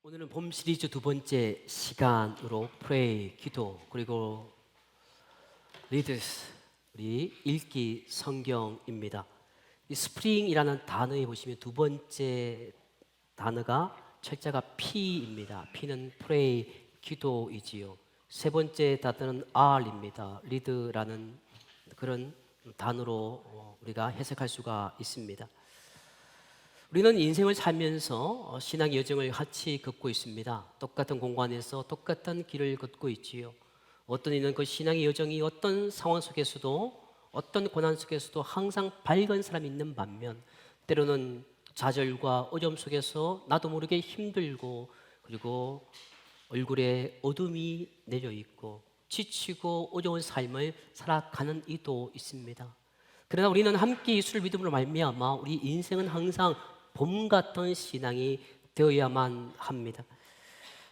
오늘은 봄 시리즈 두 번째 시간으로 프레이, 기도, 그리고 리드스, 우리 읽기 성경입니다. 이 스프링이라는 단어에 보시면 두 번째 단어가 철자가 P입니다. P는 프레이, 기도이지요. 세 번째 단어는 R입니다. 리드라는 그런 단어로 우리가 해석할 수가 있습니다. 우리는 인생을 살면서 신앙의 여정을 같이 걷고 있습니다. 똑같은 공간에서 똑같은 길을 걷고 있지요. 어떤 이는 그 신앙의 여정이 어떤 상황 속에서도 어떤 고난 속에서도 항상 밝은 사람이 있는 반면 때로는 좌절과 어려움 속에서 나도 모르게 힘들고 그리고 얼굴에 어둠이 내려 있고 지치고 어려운 삶을 살아가는 이도 있습니다. 그러나 우리는 함께 예수를 믿음으로 말미암아 우리 인생은 항상 봄 같은 신앙이 되어야만 합니다.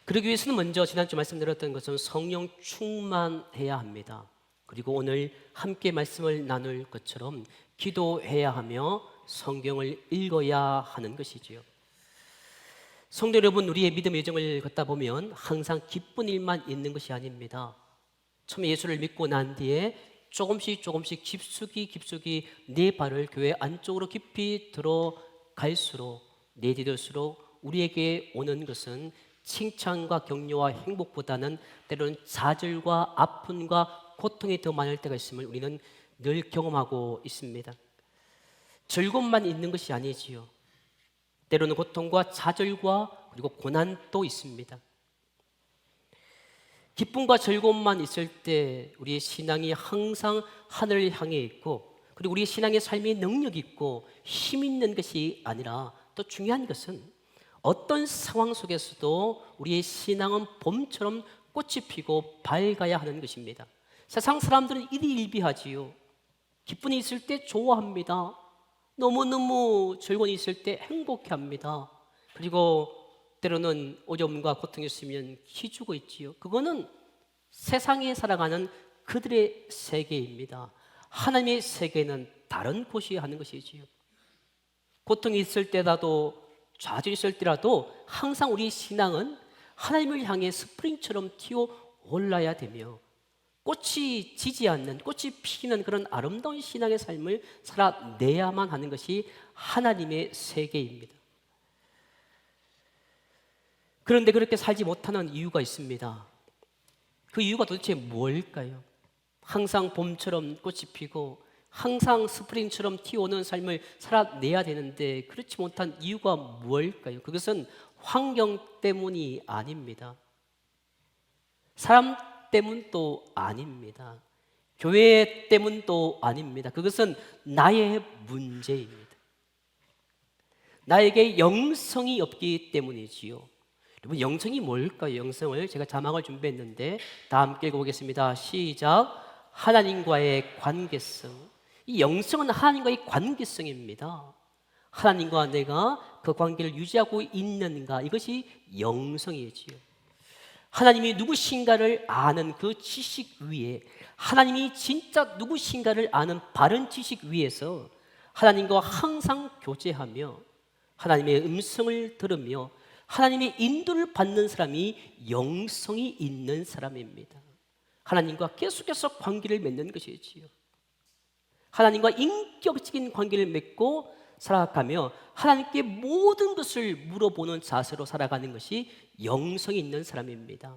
그러기 위해서는 먼저 지난주 말씀드렸던 것은 성령 충만해야 합니다. 그리고 오늘 함께 말씀을 나눌 것처럼 기도해야 하며 성경을 읽어야 하는 것이지요. 성도 여러분, 우리의 믿음의 여정을 걷다 보면 항상 기쁜 일만 있는 것이 아닙니다. 처음에 예수를 믿고 난 뒤에 조금씩 깊숙이 내 발을 교회 안쪽으로 깊이 들어갈수록 내디딜수록 우리에게 오는 것은 칭찬과 격려와 행복보다는 때로는 좌절과 아픔과 고통이 더 많을 때가 있음을 우리는 늘 경험하고 있습니다. 즐거움만 있는 것이 아니지요. 때로는 고통과 좌절과 그리고 고난도 있습니다. 기쁨과 즐거움만 있을 때 우리의 신앙이 항상 하늘을 향해 있고 그리고 우리의 신앙의 삶이 능력 있고 힘 있는 것이 아니라 또 중요한 것은 어떤 상황 속에서도 우리의 신앙은 봄처럼 꽃이 피고 밝아야 하는 것입니다. 세상 사람들은 일희일비하지요. 기쁨이 있을 때 좋아합니다. 너무너무 즐거움이 있을 때 행복해합니다. 그리고 때로는 어려움과 고통이 있으면 기죽어 있지요. 그거는 세상에 살아가는 그들의 세계입니다. 하나님의 세계는 다른 곳이 하는 것이지요. 고통이 있을 때라도 좌절이 있을 때라도 항상 우리 신앙은 하나님을 향해 스프링처럼 튀어 올라야 되며 꽃이 지지 않는, 꽃이 피는 그런 아름다운 신앙의 삶을 살아내야만 하는 것이 하나님의 세계입니다. 그런데 그렇게 살지 못하는 이유가 있습니다. 그 이유가 도대체 뭘까요? 항상 봄처럼 꽃이 피고 항상 스프링처럼 튀어오는 삶을 살아내야 되는데 그렇지 못한 이유가 뭘까요? 그것은 환경 때문이 아닙니다. 사람 때문도 아닙니다. 교회 때문도 아닙니다. 그것은 나의 문제입니다. 나에게 영성이 없기 때문이지요. 여러분, 영성이 뭘까요? 영성을 제가 자막을 준비했는데 다 함께 읽어보겠습니다. 시작. 하나님과의 관계성. 이 영성은 하나님과의 관계성입니다. 하나님과 내가 그 관계를 유지하고 있는가, 이것이 영성이지요. 하나님이 누구신가를 아는 그 지식 위에, 하나님이 진짜 누구신가를 아는 바른 지식 위에서 하나님과 항상 교제하며 하나님의 음성을 들으며 하나님의 인도를 받는 사람이 영성이 있는 사람입니다. 하나님과 계속해서 관계를 맺는 것이지요. 하나님과 인격적인 관계를 맺고 살아가며 하나님께 모든 것을 물어보는 자세로 살아가는 것이 영성이 있는 사람입니다.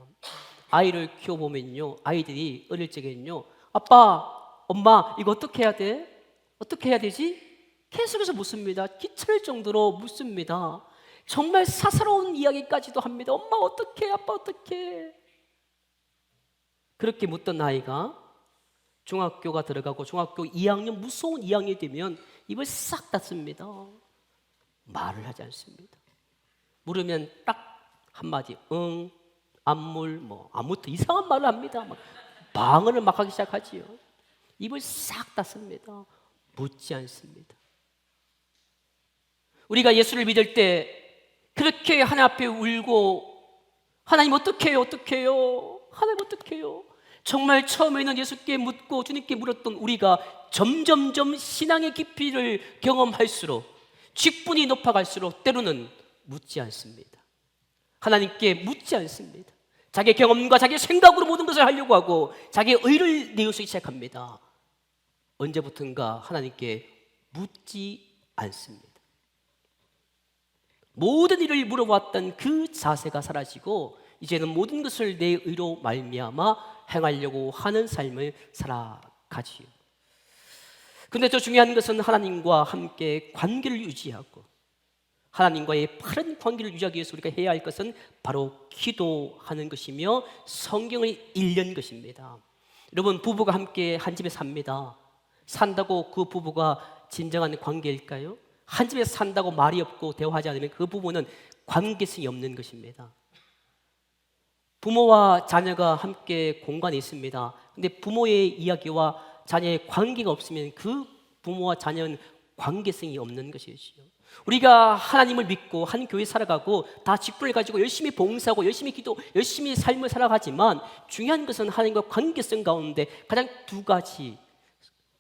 아이를 키워보면요, 아이들이 어릴 적에는요, 아빠, 엄마, 이거 어떻게 해야 돼? 어떻게 해야 되지? 계속해서 묻습니다. 귀찮을 정도로 묻습니다. 정말 사사로운 이야기까지도 합니다. 엄마 어떡해? 아빠 어떡해? 그렇게 묻던 아이가 중학교가 들어가고 중학교 2학년 무서운 2학년이 되면 입을 싹 닫습니다. 말을 하지 않습니다. 물으면 딱 한마디 응, 안물, 아무튼 이상한 말을 합니다. 방언을 막 하기 시작하지요. 입을 싹 닫습니다. 묻지 않습니다. 우리가 예수를 믿을 때 그렇게 하나님 앞에 울고 하나님 어떡해요? 하나님 어떡해요? 정말 처음에는 예수께 묻고 주님께 물었던 우리가 점점점 신앙의 깊이를 경험할수록 직분이 높아갈수록 때로는 묻지 않습니다. 하나님께 묻지 않습니다. 자기 경험과 자기 생각으로 모든 것을 하려고 하고 자기의 의를 내어서 시작합니다. 언제부턴가 하나님께 묻지 않습니다. 모든 일을 물어봤던 그 자세가 사라지고 이제는 모든 것을 내 의로 말미암아 행하려고 하는 삶을 살아가지요. 근데 더 중요한 것은 하나님과 함께 관계를 유지하고 하나님과의 바른 관계를 유지하기 위해서 우리가 해야 할 것은 바로 기도하는 것이며 성경을 읽는 것입니다. 여러분, 부부가 함께 한 집에 삽니다. 산다고 그 부부가 진정한 관계일까요? 한 집에 산다고 말이 없고 대화하지 않으면 그 부부는 관계성이 없는 것입니다. 부모와 자녀가 함께 공간에 있습니다. 근데 부모의 이야기와 자녀의 관계가 없으면 그 부모와 자녀는 관계성이 없는 것이지요. 우리가 하나님을 믿고 한 교회 살아가고 다 직분을 가지고 열심히 봉사하고 열심히 기도, 열심히 삶을 살아가지만 중요한 것은 하나님과 관계성 가운데 가장 두 가지,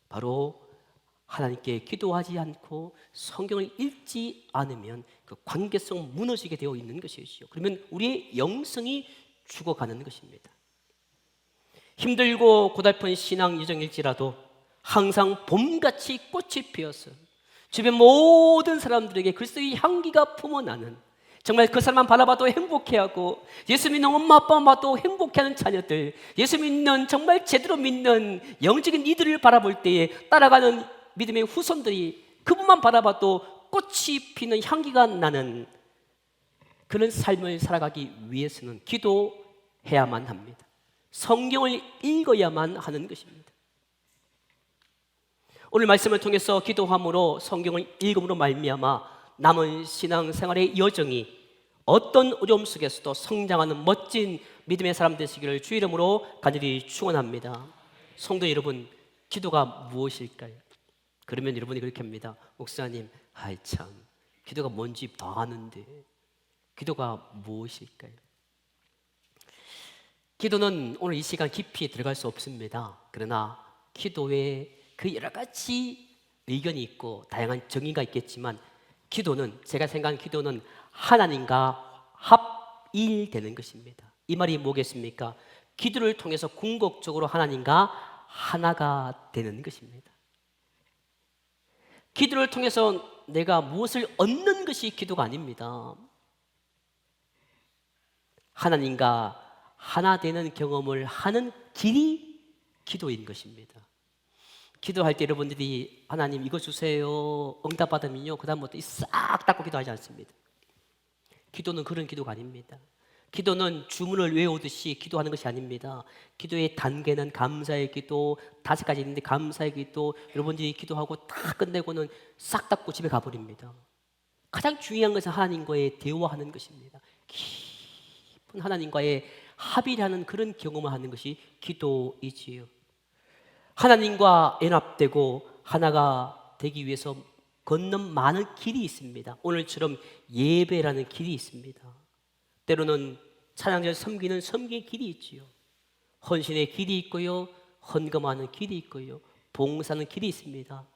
바로 하나님께 기도하지 않고 성경을 읽지 않으면 그 관계성 무너지게 되어 있는 것이지요. 그러면 우리의 영성이 죽어가는 것입니다. 힘들고 고달픈 신앙 여정일지라도 항상 봄같이 꽃이 피어서 주변 모든 사람들에게 그리스도의 향기가 품어나는, 정말 그 사람만 바라봐도 행복해하고 예수 믿는 엄마 아빠만 봐도 행복해하는 자녀들, 예수 믿는 정말 제대로 믿는 영적인 이들을 바라볼 때에 따라가는 믿음의 후손들이 그분만 바라봐도 꽃이 피는 향기가 나는 그런 삶을 살아가기 위해서는 기도해야만 합니다. 성경을 읽어야만 하는 것입니다. 오늘 말씀을 통해서 기도함으로 성경을 읽음으로 말미암아 남은 신앙생활의 여정이 어떤 어려움 속에서도 성장하는 멋진 믿음의 사람 되시기를 주 이름으로 간절히 축원합니다. 성도 여러분, 기도가 무엇일까요? 그러면 여러분이 그렇게 합니다. 목사님, 아이 참, 기도가 뭔지 다 아는데 기도가 무엇일까요? 기도는 오늘 이 시간 깊이 들어갈 수 없습니다. 그러나 기도에 그 여러 가지 의견이 있고 다양한 정의가 있겠지만 기도는, 제가 생각하는 기도는 하나님과 합일되는 것입니다. 이 말이 뭐겠습니까? 기도를 통해서 궁극적으로 하나님과 하나가 되는 것입니다. 기도를 통해서 내가 무엇을 얻는 것이 기도가 아닙니다. 하나님과 하나 되는 경험을 하는 길이 기도인 것입니다. 기도할 때 여러분들이 하나님 이거 주세요 응답받으면요 그 다음부터 싹 닫고 기도하지 않습니다. 기도는 그런 기도가 아닙니다. 기도는 주문을 외우듯이 기도하는 것이 아닙니다. 기도의 단계는 감사의 기도, 5가지 있는데 감사의 기도, 여러분들이 기도하고 다 끝내고는 싹 닫고 집에 가버립니다. 가장 중요한 것은 하나님과의 대화하는 것입니다. 깊은 하나님과의 합의라는 그런 경험을 하는 것이 기도이지요. 하나님과 연합되고 하나가 되기 위해서 걷는 많은 길이 있습니다. 오늘처럼 예배라는 길이 있습니다. 때로는 찬양자를 섬기는 섬기의 길이 있지요. 헌신의 길이 있고요, 헌금하는 길이 있고요, 봉사하는 길이 있습니다.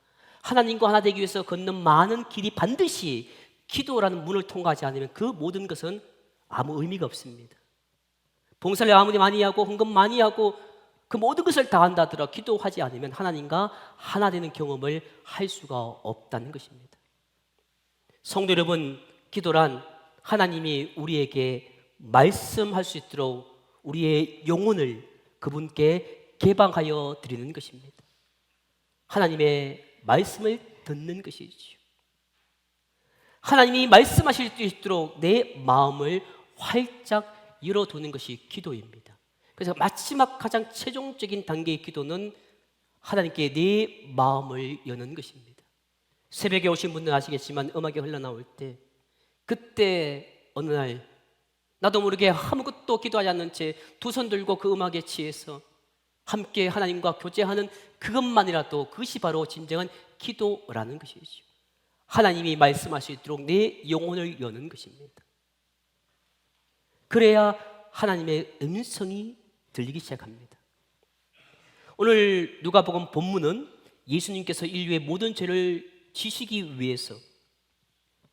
하나님과 하나 되기 위해서 걷는 많은 길이 반드시 기도라는 문을 통과하지 않으면 그 모든 것은 아무 의미가 없습니다. 봉사를 아무리 많이 하고 헌금 많이 하고 그 모든 것을 다 한다 하더라 기도하지 않으면 하나님과 하나 되는 경험을 할 수가 없다는 것입니다. 성도 여러분, 기도란 하나님이 우리에게 말씀할 수 있도록 우리의 영혼을 그분께 개방하여 드리는 것입니다. 하나님의 말씀을 듣는 것이지요. 하나님이 말씀하실 수 있도록 내 마음을 활짝 열어두는 것이 기도입니다. 그래서 마지막 가장 최종적인 단계의 기도는 하나님께 내 마음을 여는 것입니다. 새벽에 오신 분들은 아시겠지만 음악이 흘러나올 때 그때 어느 날 나도 모르게 아무것도 기도하지 않는 채 두 손 들고 그 음악에 취해서 함께 하나님과 교제하는 그것만이라도 그것이 바로 진정한 기도라는 것이죠. 하나님이 말씀할 수 있도록 내 영혼을 여는 것입니다. 그래야 하나님의 음성이 들리기 시작합니다. 오늘 누가복음 본문은 예수님께서 인류의 모든 죄를 지시기 위해서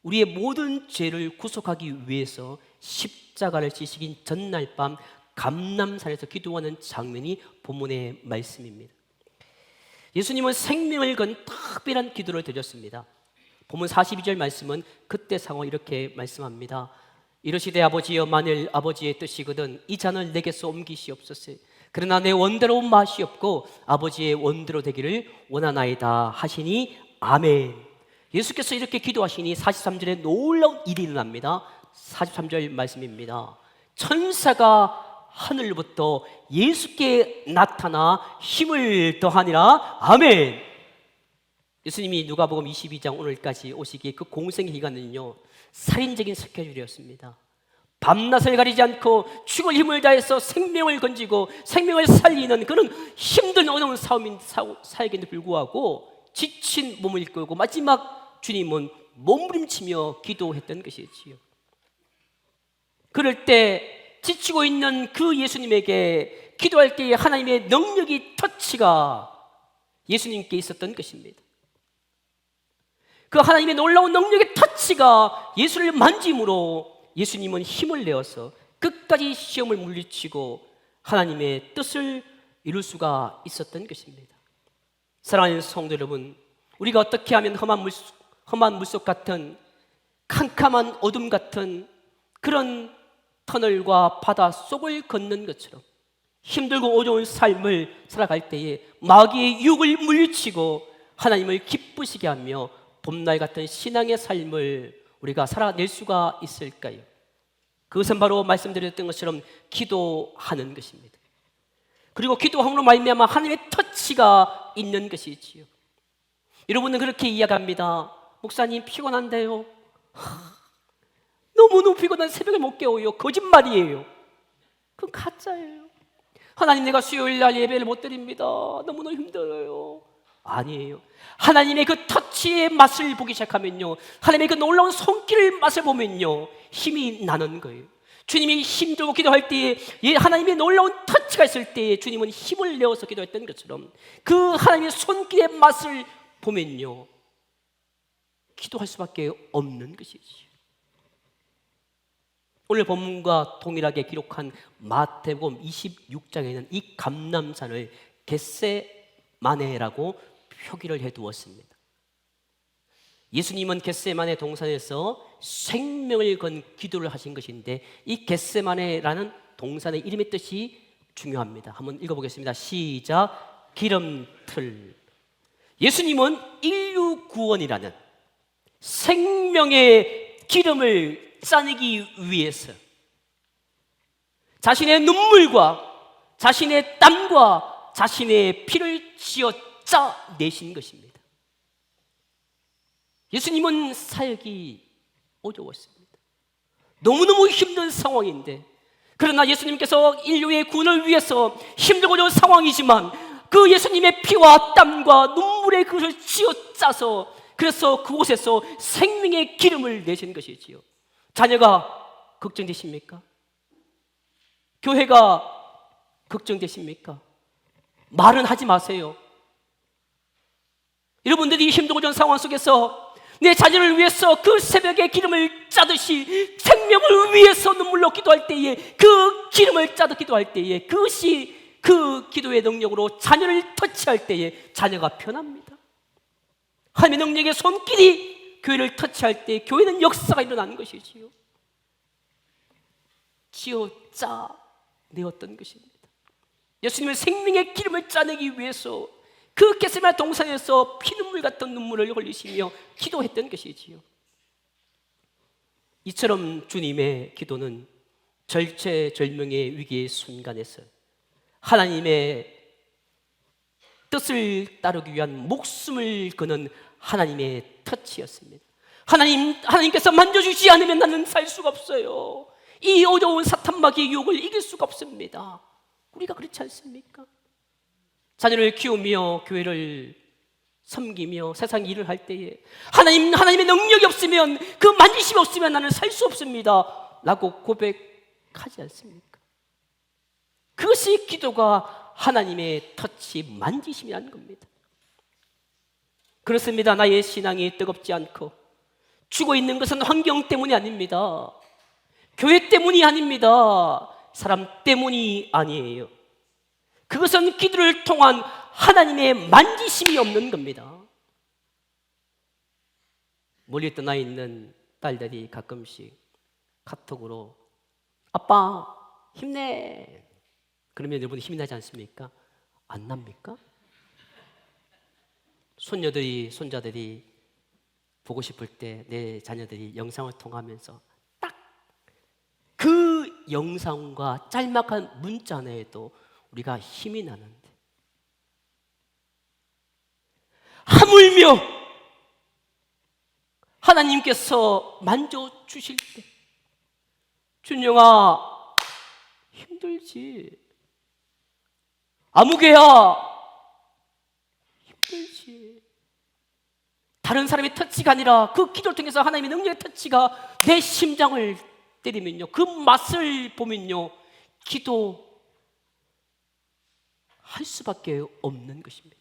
우리의 모든 죄를 구속하기 위해서 십자가를 지시긴 전날 밤 감람산에서 기도하는 장면이 본문의 말씀입니다. 예수님은 생명을 건 특별한 기도를 드렸습니다. 본문 42절 말씀은 그때 상황을 이렇게 말씀합니다. 이르시되 아버지여 만일 아버지의 뜻이거든 이 잔을 내게서 옮기시옵소서. 그러나 내 원대로 마시옵고 아버지의 원대로 되기를 원하나이다 하시니 아멘. 예수께서 이렇게 기도하시니 43절에 놀라운 일이 일어납니다. 43절 말씀입니다. 천사가 하늘로부터 예수께 나타나 힘을 더하니라. 아멘. 예수님이 누가복음 22장 오늘까지 오시기에 그 공생의 기간은요, 살인적인 스케줄이었습니다. 밤낮을 가리지 않고 죽을 힘을 다해서 생명을 건지고 생명을 살리는 그런 힘든 어려운 사역인데 불구하고 지친 몸을 이끌고 마지막 주님은 몸부림치며 기도했던 것이지요. 그럴 때 지치고 있는 그 예수님에게 기도할 때에 하나님의 능력이 터치가 예수님께 있었던 것입니다. 그 하나님의 놀라운 능력의 터치가 예수를 만짐으로 예수님은 힘을 내어서 끝까지 시험을 물리치고 하나님의 뜻을 이룰 수가 있었던 것입니다. 사랑하는 성도 여러분, 우리가 어떻게 하면 험한 물속 같은 캄캄한 어둠 같은 그런 터널과 바다 속을 걷는 것처럼 힘들고 어려운 삶을 살아갈 때에 마귀의 유혹을 물리치고 하나님을 기쁘시게 하며 봄날 같은 신앙의 삶을 우리가 살아낼 수가 있을까요? 그것은 바로 말씀드렸던 것처럼 기도하는 것입니다. 그리고 기도함으로 말미암아 하나님의 터치가 있는 것이지요. 여러분은 그렇게 이야기합니다. 목사님 피곤한데요. 너무너무 피곤한 새벽에 못 깨워요. 거짓말이에요. 그건 가짜예요. 하나님 내가 수요일 날 예배를 못 드립니다. 너무너무 힘들어요. 아니에요. 하나님의 그 터치의 맛을 보기 시작하면요, 하나님의 그 놀라운 손길의 맛을 보면요, 힘이 나는 거예요. 주님이 힘주고 기도할 때에 하나님의 놀라운 터치가 있을 때에 주님은 힘을 내어서 기도했던 것처럼 그 하나님의 손길의 맛을 보면요, 기도할 수밖에 없는 것이지요. 오늘 본문과 동일하게 기록한 마태복음 26장에는 이 감람산을 겟세마네라고 표기를 해두었습니다. 예수님은 겟세마네 동산에서 생명을 건 기도를 하신 것인데 이 겟세마네라는 동산의 이름의 뜻이 중요합니다. 한번 읽어보겠습니다. 시작. 기름틀. 예수님은 인류 구원이라는 생명의 기름을 짜내기 위해서 자신의 눈물과 자신의 땀과 자신의 피를 쥐어 짜내신 것입니다. 예수님은 사역이 어려웠습니다. 너무너무 힘든 상황인데, 그러나 예수님께서 인류의 구원을 위해서 힘들고 어려운 상황이지만 그 예수님의 피와 땀과 눈물의 그것을 쥐어 짜서 그래서 그곳에서 생명의 기름을 내신 것이지요. 자녀가 걱정되십니까? 교회가 걱정되십니까? 말은 하지 마세요. 여러분들이 힘들고 어려운 상황 속에서 내 자녀를 위해서 그 새벽에 기름을 짜듯이 생명을 위해서 눈물로 기도할 때에 그 기름을 짜듯 기도할 때에 그것이 그 기도의 능력으로 자녀를 터치할 때에 자녀가 편합니다. 하나님의 능력의 손길이 교회를 터치할 때 교회는 역사가 일어나는 것이지요. 지어 짜내었던 것입니다. 예수님의 생명의 기름을 짜내기 위해서 그 겟세마네 동산에서 피눈물 같은 눈물을 흘리시며 기도했던 것이지요. 이처럼 주님의 기도는 절체절명의 위기의 순간에서 하나님의 뜻을 따르기 위한 목숨을 거는 하나님의 터치였습니다. 하나님께서 만져주지 않으면 나는 살 수가 없어요. 이 어려운 사탄마귀의 유혹을 이길 수가 없습니다. 우리가 그렇지 않습니까? 자녀를 키우며 교회를 섬기며 세상 일을 할 때에 하나님의 능력이 없으면 그 만지심이 없으면 나는 살 수 없습니다 라고 고백하지 않습니까? 그것이 기도가 하나님의 터치 만지심이라는 겁니다. 그렇습니다. 나의 신앙이 뜨겁지 않고 죽어 있는 것은 환경 때문이 아닙니다. 교회 때문이 아닙니다. 사람 때문이 아니에요. 그것은 기도를 통한 하나님의 만지심이 없는 겁니다. 멀리 떠나 있는 딸들이 가끔씩 카톡으로 아빠 힘내, 그러면 여러분 힘이 나지 않습니까? 안 납니까? 손녀들이 손자들이 보고 싶을 때 내 자녀들이 영상을 통하면서 딱 그 영상과 짤막한 문자 하나에도 우리가 힘이 나는데, 하물며 하나님께서 만져주실 때 준영아 힘들지, 아무개야 힘들지, 다른 사람의 터치가 아니라 그 기도를 통해서 하나님의 능력의 터치가 내 심장을 때리면요, 그 맛을 보면요, 기도할 수밖에 없는 것입니다.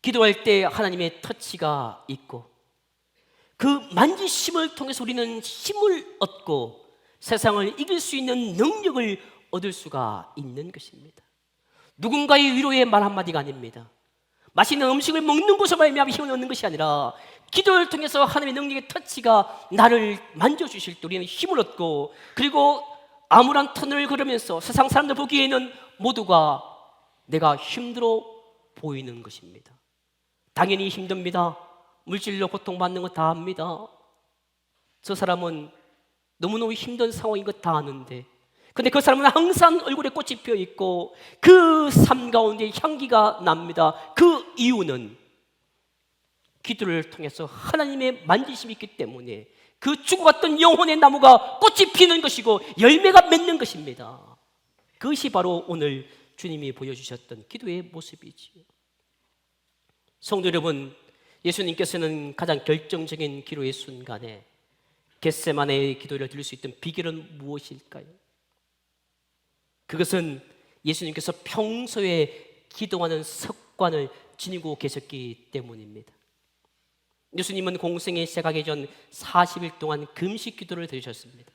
기도할 때 하나님의 터치가 있고 그 만지심을 통해서 우리는 힘을 얻고 세상을 이길 수 있는 능력을 얻을 수가 있는 것입니다. 누군가의 위로의 말 한마디가 아닙니다. 맛있는 음식을 먹는 것으로 말미암아 힘을 얻는 것이 아니라 기도를 통해서 하나님의 능력의 터치가 나를 만져주실 때 우리는 힘을 얻고, 그리고 아무런 터널을 걸으면서 세상 사람들 보기에는 모두가 내가 힘들어 보이는 것입니다. 당연히 힘듭니다. 물질로 고통받는 거 다 압니다. 저 사람은 너무너무 힘든 상황인 것 다 아는데, 근데 그 사람은 항상 얼굴에 꽃이 피어 있고 그 삶 가운데 향기가 납니다. 그 이유는 기도를 통해서 하나님의 만지심이 있기 때문에 그 죽어갔던 영혼의 나무가 꽃이 피는 것이고 열매가 맺는 것입니다. 그것이 바로 오늘 주님이 보여주셨던 기도의 모습이지요. 성도 여러분, 예수님께서는 가장 결정적인 기도의 순간에 겟세마네의 기도를 드릴 수 있던 비결은 무엇일까요? 그것은 예수님께서 평소에 기도하는 습관을 지니고 계셨기 때문입니다. 예수님은 공생에 시작하기 전 40일 동안 금식 기도를 드리셨습니다.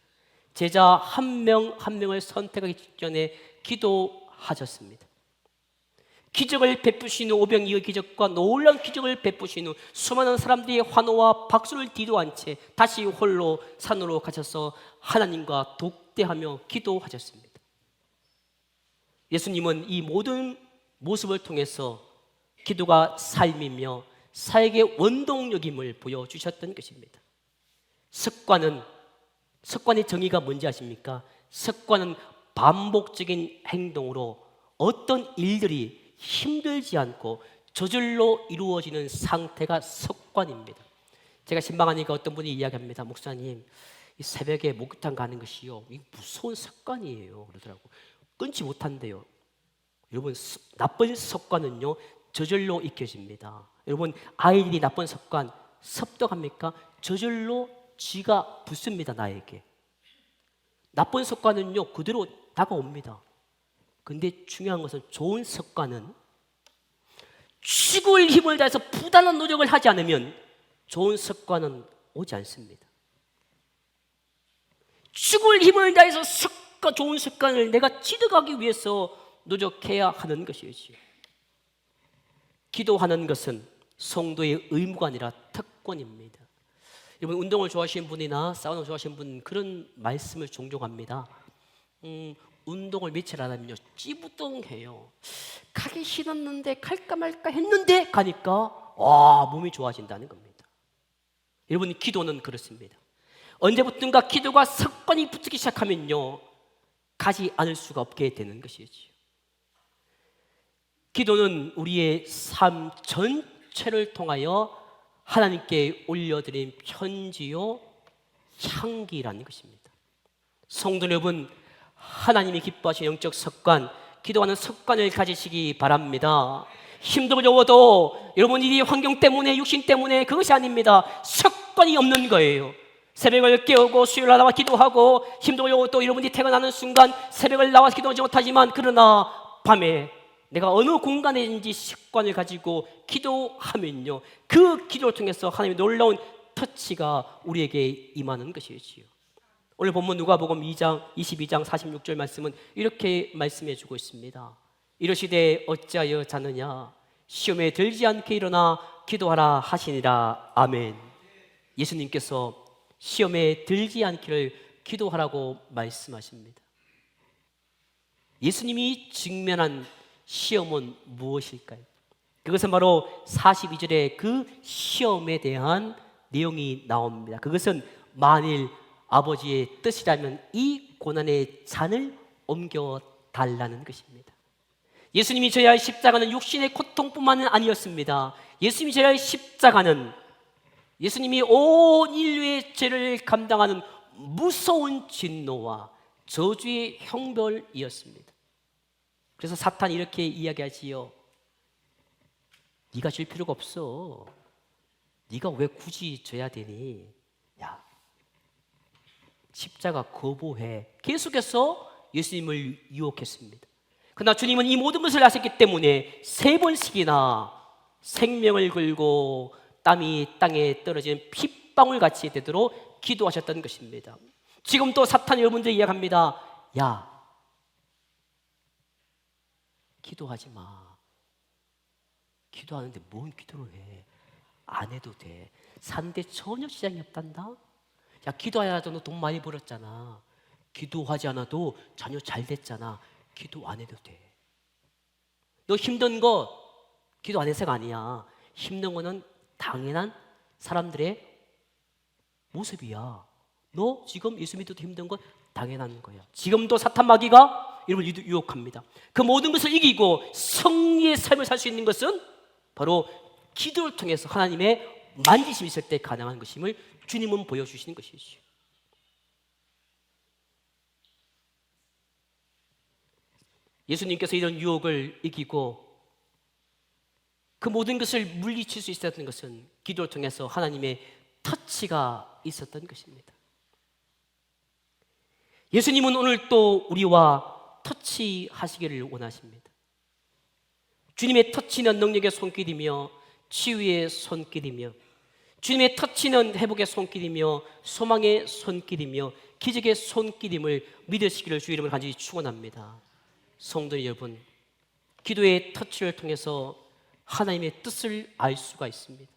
제자 한 명 한 명을 선택하기 직전에 기도하셨습니다. 기적을 베푸신 후, 오병이의 기적과 놀라운 기적을 베푸신 후 수많은 사람들이 환호와 박수를 뒤로한 채 다시 홀로 산으로 가셔서 하나님과 독대하며 기도하셨습니다. 예수님은 이 모든 모습을 통해서 기도가 삶이며 사역의 원동력임을 보여주셨던 것입니다. 습관의 정의가 뭔지 아십니까? 습관은 반복적인 행동으로 어떤 일들이 힘들지 않고 저절로 이루어지는 상태가 습관입니다. 제가 신방하니까 어떤 분이 이야기합니다. 목사님, 이 새벽에 목욕탕 가는 것이요, 이 무서운 습관이에요 그러더라고요. 끊지 못한대요. 여러분, 나쁜 습관은요 저절로 익혀집니다. 여러분, 아이들이 나쁜 습관 습득합니까? 저절로 쥐가 붙습니다. 나에게 나쁜 습관은요 그대로 다가옵니다. 근데 중요한 것은 좋은 습관은 죽을 힘을 다해서 부단한 노력을 하지 않으면 좋은 습관은 오지 않습니다. 죽을 힘을 다해서 좋은 습관을 내가 취득하기 위해서 노력해야 하는 것이지. 기도하는 것은 성도의 의무가 아니라 특권입니다. 여러분, 운동을 좋아하시는 분이나 사우나 좋아하시는 분 그런 말씀을 종종 합니다. 운동을 며칠 안 하면요 찌부둥해요. 가기 싫었는데 갈까 말까 했는데 가니까 몸이 좋아진다는 겁니다. 여러분, 기도는 그렇습니다. 언제부턴가 기도가 습관이 붙기 시작하면요 가지 않을 수가 없게 되는 것이죠. 기도는 우리의 삶 전체를 통하여 하나님께 올려드린 편지요 향기라는 것입니다. 성도 여러분, 하나님이 기뻐하시는 영적 습관, 기도하는 습관을 가지시기 바랍니다. 힘들고 어려워도 여러분 이 환경 때문에 육신 때문에 그것이 아닙니다. 습관이 없는 거예요. 새벽을 깨우고 수요일 나와 기도하고 힘들고 어려워도 여러분이 퇴근하는 순간 새벽을 나와서 기도하지 못하지만 그러나 밤에 내가 어느 공간에든지 습관을 가지고 기도하면요, 그 기도를 통해서 하나님의 놀라운 터치가 우리에게 임하는 것이지요. 오늘 본문 누가복음 2장 22장 46절 말씀은 이렇게 말씀해 주고 있습니다. 이르시되 어찌하여 자느냐, 시험에 들지 않게 일어나 기도하라 하시니라. 아멘. 예수님께서 시험에 들지 않기를 기도하라고 말씀하십니다. 예수님이 직면한 시험은 무엇일까요? 그것은 바로 42절에 그 시험에 대한 내용이 나옵니다. 그것은 만일 아버지의 뜻이라면 이 고난의 잔을 옮겨 달라는 것입니다. 예수님이 져야 할 십자가는 육신의 고통뿐만은 아니었습니다. 예수님이 져야 할 십자가는 예수님이 온 인류의 죄를 감당하는 무서운 진노와 저주의 형벌이었습니다. 그래서 사탄이 이렇게 이야기하지요. 네가 질 필요가 없어. 네가 왜 굳이 져야 되니? 야, 십자가 거부해. 계속해서 예수님을 유혹했습니다. 그러나 주님은 이 모든 것을 아셨기 때문에 3번씩이나 생명을 걸고 땀이 땅에 떨어지는 핏방울같이 되도록 기도하셨던 것입니다. 지금 또 사탄이 여러분들 이야기합니다. 야, 기도하지 마. 기도하는데 뭔 기도를 해? 안 해도 돼. 사는데 전혀 지장이 없단다. 야, 기도하지 않아도 너 돈 많이 벌었잖아. 기도하지 않아도 자녀 잘 됐잖아. 기도 안 해도 돼. 너 힘든 거 기도 안 해서가 아니야. 힘든 거는 당연한 사람들의 모습이야. 너 지금 예수 믿어도 힘든 건 당연한 거야. 지금도 사탄 마귀가 여러분을 유혹합니다. 그 모든 것을 이기고 승리의 삶을 살 수 있는 것은 바로 기도를 통해서 하나님의 만지심이 있을 때 가능한 것임을 주님은 보여주시는 것이죠. 예수님께서 이런 유혹을 이기고 그 모든 것을 물리칠 수 있었던 것은 기도를 통해서 하나님의 터치가 있었던 것입니다. 예수님은 오늘 또 우리와 터치하시기를 원하십니다. 주님의 터치는 능력의 손길이며 치유의 손길이며 주님의 터치는 회복의 손길이며 소망의 손길이며 기적의 손길임을 믿으시기를 주 이름으로 간절히 축원합니다. 성도 여러분, 기도의 터치를 통해서 하나님의 뜻을 알 수가 있습니다.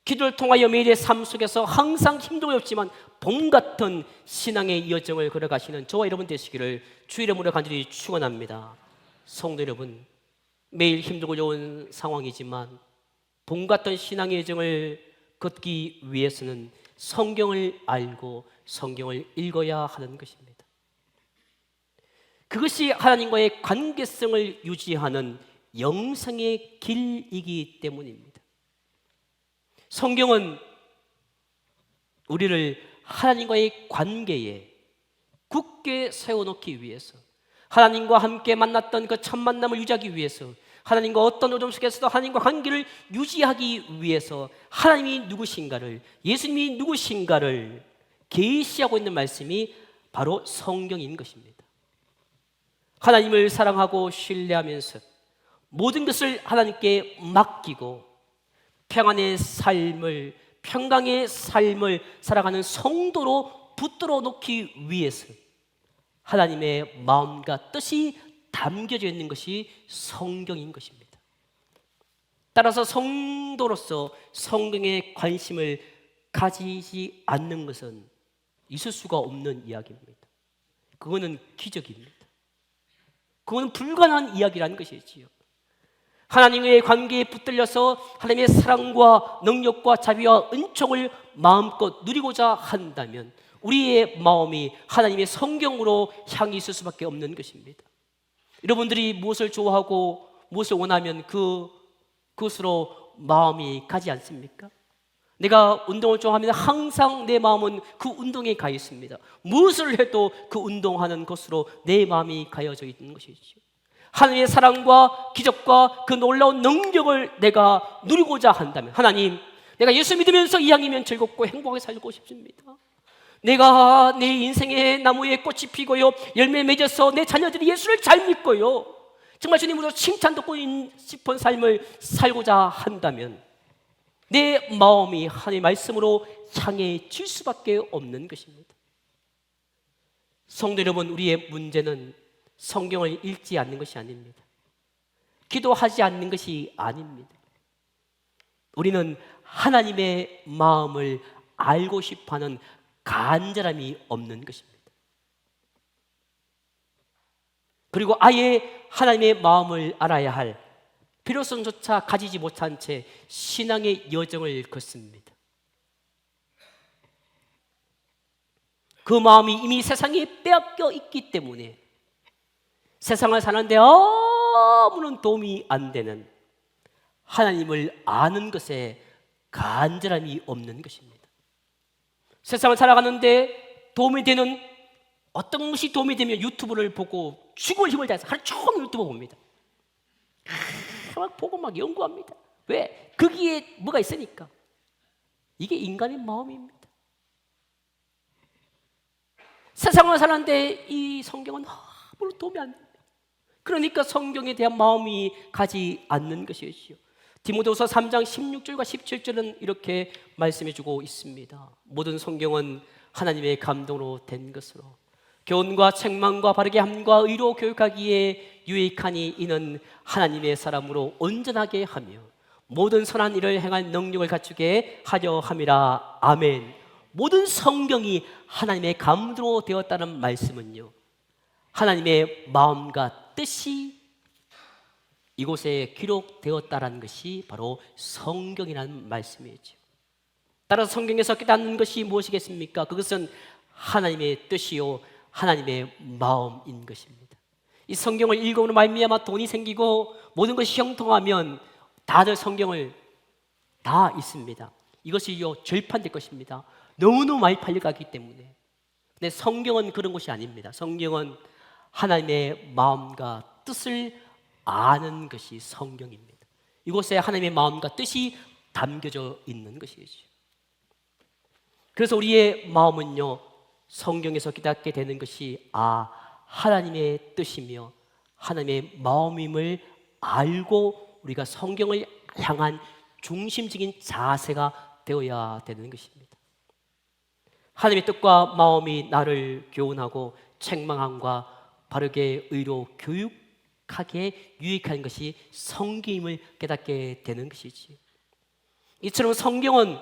기도를 통하여 매일의 삶 속에서 항상 힘듦이 없지만 봄 같은 신앙의 여정을 걸어가시는 저와 여러분 되시기를 주 이름으로 간절히 축원합니다. 성도 여러분, 매일 힘들고 좋은 상황이지만 봄 같은 신앙의 여정을 걷기 위해서는 성경을 알고 성경을 읽어야 하는 것입니다. 그것이 하나님과의 관계성을 유지하는 영성의 길이기 때문입니다. 성경은 우리를 하나님과의 관계에 굳게 세워놓기 위해서, 하나님과 함께 만났던 그 첫 만남을 유지하기 위해서, 하나님과 어떤 어둠 속에서도 하나님과 관계를 유지하기 위해서 하나님이 누구신가를, 예수님이 누구신가를 계시하고 있는 말씀이 바로 성경인 것입니다. 하나님을 사랑하고 신뢰하면서 모든 것을 하나님께 맡기고 평안의 삶을, 평강의 삶을 살아가는 성도로 붙들어 놓기 위해서 하나님의 마음과 뜻이 담겨져 있는 것이 성경인 것입니다. 따라서 성도로서 성경에 관심을 가지지 않는 것은 있을 수가 없는 이야기입니다. 그거는 기적입니다. 그거는 불가능한 이야기라는 것이지요. 하나님의 관계에 붙들려서 하나님의 사랑과 능력과 자비와 은총을 마음껏 누리고자 한다면 우리의 마음이 하나님의 성경으로 향해 있을 수밖에 없는 것입니다. 여러분들이 무엇을 좋아하고 무엇을 원하면 그것으로 마음이 가지 않습니까? 내가 운동을 좋아하면 항상 내 마음은 그 운동에 가 있습니다. 무엇을 해도 그 운동하는 것으로 내 마음이 가여져 있는 것이죠. 하나님의 사랑과 기적과 그 놀라운 능력을 내가 누리고자 한다면, 하나님, 내가 예수 믿으면서 이왕이면 즐겁고 행복하게 살고 싶습니다. 내가 내 인생의 나무에 꽃이 피고요 열매 맺어서 내 자녀들이 예수를 잘 믿고요 정말 주님으로 칭찬 듣고 싶은 삶을 살고자 한다면 내 마음이 하나님의 말씀으로 향해질 수밖에 없는 것입니다. 성도 여러분, 우리의 문제는 성경을 읽지 않는 것이 아닙니다. 기도하지 않는 것이 아닙니다. 우리는 하나님의 마음을 알고 싶어하는 간절함이 없는 것입니다. 그리고 아예 하나님의 마음을 알아야 할 필요성조차 가지지 못한 채 신앙의 여정을 걷습니다. 그 마음이 이미 세상에 빼앗겨 있기 때문에 세상을 사는데 아무런 도움이 안 되는 하나님을 아는 것에 간절함이 없는 것입니다. 세상을 살아가는데 도움이 되는 어떤 것이 도움이 되면 유튜브를 보고 죽을 힘을 다해서 하루 종일 유튜브 봅니다. 막 보고 막 연구합니다. 왜? 거기에 뭐가 있으니까. 이게 인간의 마음입니다. 세상을 사는데 이 성경은 아무런 도움이 안 됩니다. 그러니까 성경에 대한 마음이 가지 않는 것이지요. 디모데후서 3장 16절과 17절은 이렇게 말씀해 주고 있습니다. 모든 성경은 하나님의 감동으로 된 것으로 교훈과 책망과 바르게 함과 의로 교육하기에 유익하니 이는 하나님의 사람으로 온전하게 하며 모든 선한 일을 행할 능력을 갖추게 하려 함이라. 아멘. 모든 성경이 하나님의 감동으로 되었다는 말씀은요, 하나님의 마음과 뜻이 이곳에 기록되었다는 것이 바로 성경이라는 말씀이죠. 따라서 성경에서 깨닫는 것이 무엇이겠습니까? 그것은 하나님의 뜻이요 하나님의 마음인 것입니다. 이 성경을 읽음으로 말미암아 돈이 생기고 모든 것이 형통하면 다들 성경을 다 읽습니다. 이것이요 절판될 것입니다. 너무너무 많이 팔려가기 때문에. 근데 성경은 그런 것이 아닙니다. 성경은 하나님의 마음과 뜻을 아는 것이 성경입니다. 이곳에 하나님의 마음과 뜻이 담겨져 있는 것이죠. 그래서 우리의 마음은요, 성경에서 깨닫게 되는 것이 하나님의 뜻이며 하나님의 마음임을 알고 우리가 성경을 향한 중심적인 자세가 되어야 되는 것입니다. 하나님의 뜻과 마음이 나를 교훈하고 책망함과 바르게 의로 교육하게 유익한 것이 성경임을 깨닫게 되는 것이지. 이처럼 성경은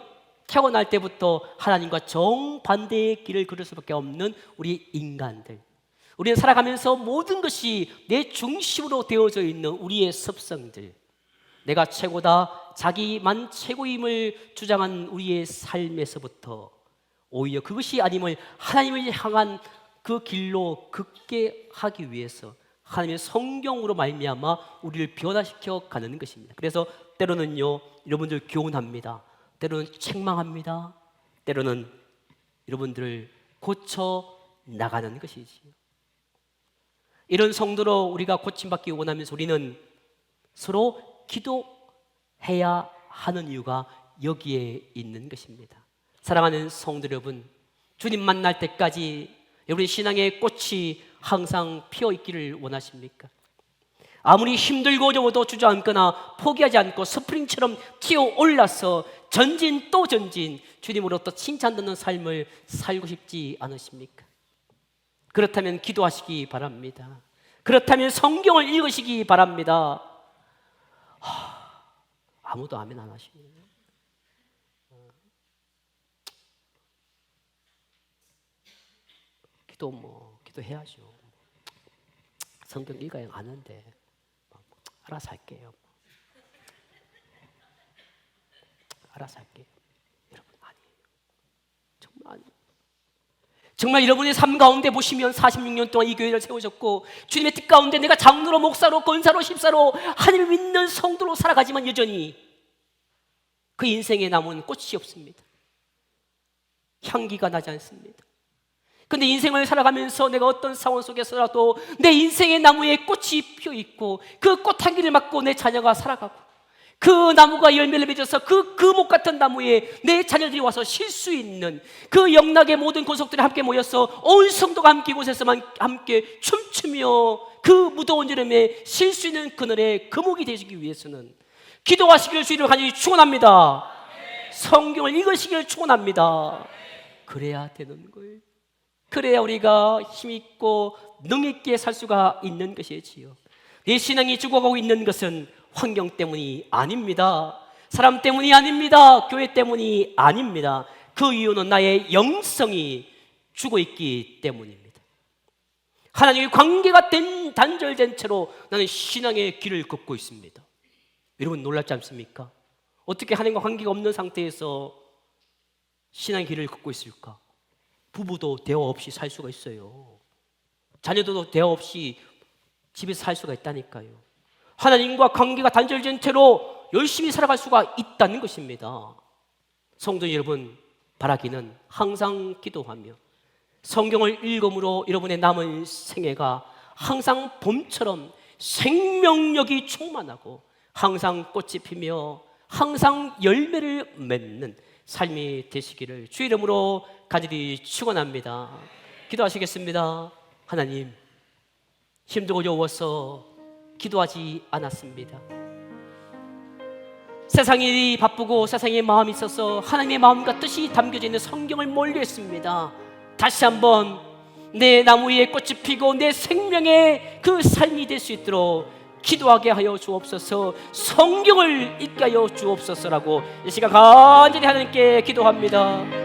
태어날 때부터 하나님과 정반대의 길을 걸을 수밖에 없는 우리 인간들, 우리는 살아가면서 모든 것이 내 중심으로 되어져 있는 우리의 습성들, 내가 최고다, 자기만 최고임을 주장한 우리의 삶에서부터 오히려 그것이 아님을 하나님을 향한 그 길로 걷게 하기 위해서 하나님의 성경으로 말미암아 우리를 변화시켜 가는 것입니다. 그래서 때로는요, 여러분들 교훈합니다. 때로는 책망합니다. 때로는 여러분들을 고쳐 나가는 것이지요. 이런 성도로 우리가 고침받기 원하면서 우리는 서로 기도해야 하는 이유가 여기에 있는 것입니다. 사랑하는 성도 여러분, 주님 만날 때까지 여러분의 신앙의 꽃이 항상 피어 있기를 원하십니까? 아무리 힘들고 어려워도 주저앉거나 포기하지 않고 스프링처럼 튀어 올라서 전진 또 전진, 주님으로부터 칭찬 듣는 삶을 살고 싶지 않으십니까? 그렇다면 기도하시기 바랍니다. 그렇다면 성경을 읽으시기 바랍니다. 아무도 아멘 안 하시네요. 기도해야죠. 성경 읽어야 아는데 알아서 할게요. 알아서 할게요. 여러분, 아니에요. 정말 아니에요. 정말 여러분의 삶 가운데 보시면 46년 동안 이 교회를 세우셨고 주님의 뜻 가운데 내가 장로로, 목사로, 권사로, 집사로 하나님을 믿는 성도로 살아가지만 여전히 그 인생에 남은 꽃이 없습니다. 향기가 나지 않습니다. 근데 인생을 살아가면서 내가 어떤 상황 속에서라도 내 인생의 나무에 꽃이 피어있고 그 꽃향기를 맡고 내 자녀가 살아가고 그 나무가 열매를 맺어서 그 목 같은 나무에 내 자녀들이 와서 쉴 수 있는 그 영락의 모든 권속들이 함께 모여서 온 성도가 함께 이곳에서만 함께 춤추며 그 무더운 여름에 쉴 수 있는 그늘에 거목이 되시기 위해서는 기도하시기를 주의를 간절히 축원합니다. 성경을 읽으시기를 축원합니다. 그래야 되는 거예요. 그래야 우리가 힘있고 능있게 살 수가 있는 것이지요. 내 신앙이 죽어가고 있는 것은 환경 때문이 아닙니다. 사람 때문이 아닙니다. 교회 때문이 아닙니다. 그 이유는 나의 영성이 죽어있기 때문입니다. 하나님의 관계가 단절된 채로 나는 신앙의 길을 걷고 있습니다. 여러분 놀랍지 않습니까? 어떻게 하나님과 관계가 없는 상태에서 신앙의 길을 걷고 있을까? 부부도 대화 없이 살 수가 있어요. 자녀들도 대화 없이 집에서 살 수가 있다니까요. 하나님과 관계가 단절된 채로 열심히 살아갈 수가 있다는 것입니다. 성도 여러분, 바라기는 항상 기도하며 성경을 읽음으로 여러분의 남은 생애가 항상 봄처럼 생명력이 충만하고 항상 꽃이 피며 항상 열매를 맺는 삶이 되시기를 주의 이름으로 간절히 축원합니다. 기도하시겠습니다. 하나님, 힘들고 어려워서 기도하지 않았습니다. 세상이 바쁘고 세상에 마음이 있어서 하나님의 마음과 뜻이 담겨져 있는 성경을 멀리했습니다. 다시 한번 내 나무 위에 꽃이 피고 내 생명의 그 삶이 될 수 있도록 기도하게 하여 주옵소서. 성경을 읽게 하여 주옵소서라고 이 시간 간절히 하나님께 기도합니다.